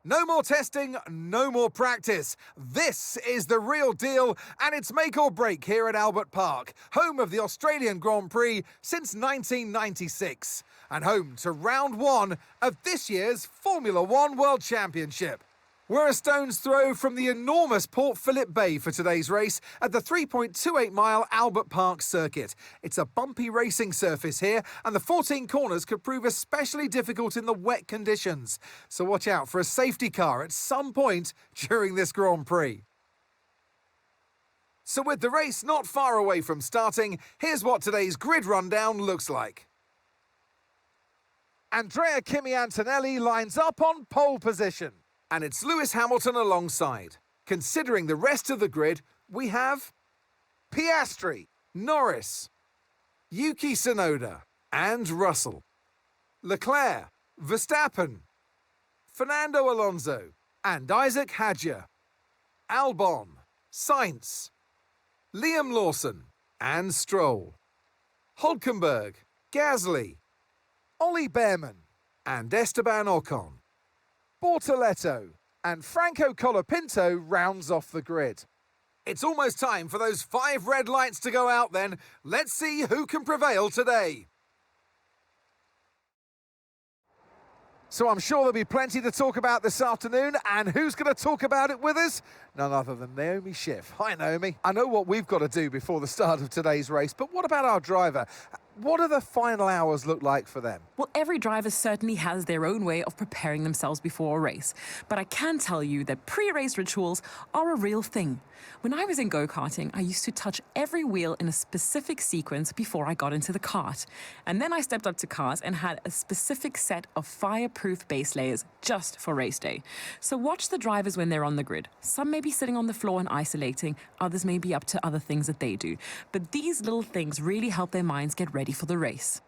No more testing, no more practice. This is the real deal, and it's make or break here at Albert Park, home of the Australian Grand Prix since 1996, and home to round one of this year's Formula One World Championship. We're a stone's throw from the enormous Port Phillip Bay for today's race at the 3.28-mile Albert Park circuit. It's a bumpy racing surface here, and the 14 corners could prove especially difficult in the wet conditions. So watch out for a safety car at some point during this Grand Prix. So with the race not far away from starting, here's what today's grid rundown looks like. Andrea Kimi Antonelli lines up on pole position. And it's Lewis Hamilton alongside. Considering the rest of the grid, we have Piastri, Norris, Yuki Tsunoda, and Russell. Leclerc, Verstappen, Fernando Alonso, and Isaac Hadjar. Albon, Sainz, Liam Lawson, and Stroll. Hülkenberg, Gasly, Ollie Behrman, and Esteban Ocon. Bortoletto and Franco Colapinto rounds off the grid. It's almost time for those 5 red lights to go out then. Let's see who can prevail today. So I'm sure there'll be plenty to talk about this afternoon, and who's going to talk about it with us? None other than Naomi Schiff. Hi, Naomi. I know what we've got to do before the start of today's race, but what about our driver? What do the final hours look like for them? Well, every driver certainly has their own way of preparing themselves before a race. But I can tell you that pre-race rituals are a real thing. When I was in go-karting, I used to touch every wheel in a specific sequence before I got into the kart. And then I stepped up to cars and had a specific set of fireproof base layers just for race day. So watch the drivers when they're on the grid. Some may be sitting on the floor and isolating, others may be up to other things that they do. But these little things really help their minds get ready for the race.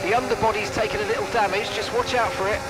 The underbody's taken a little damage, just watch out for it.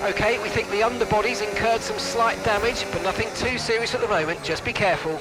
Okay, we think the underbody's incurred some slight damage, but nothing too serious at the moment, just be careful.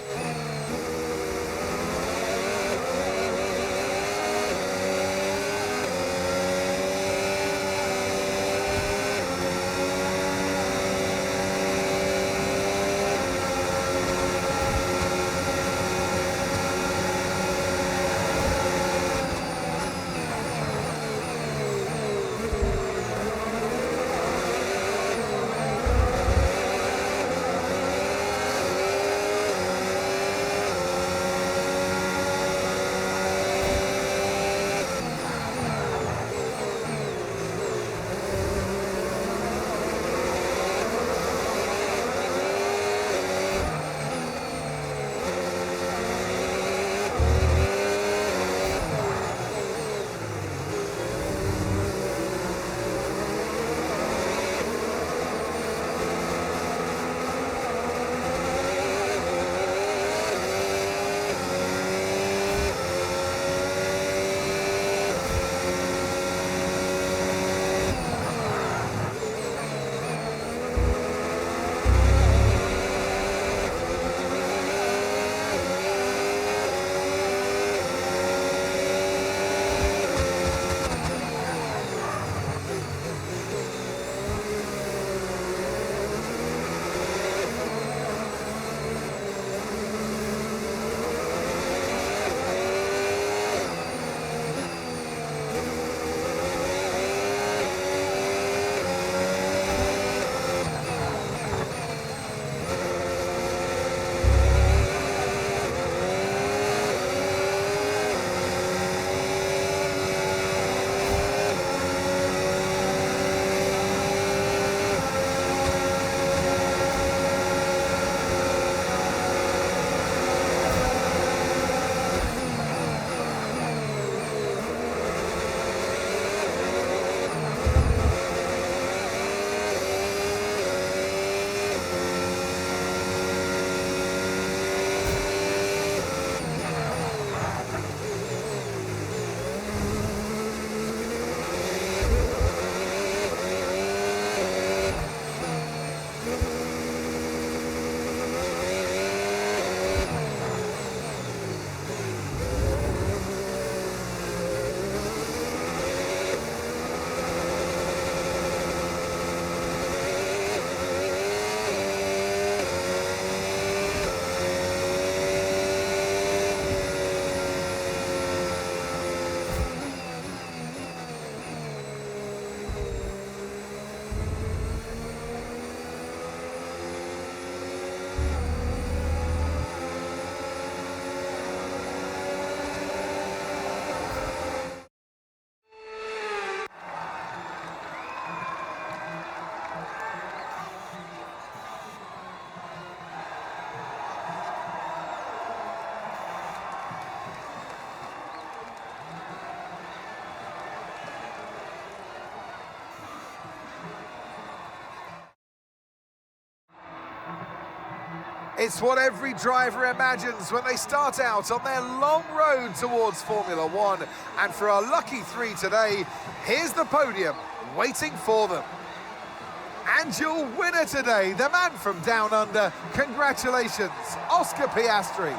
It's what every driver imagines when they start out on their long road towards Formula One. And for our lucky three today, here's the podium waiting for them. And your winner today, the man from down under, congratulations, Oscar Piastri.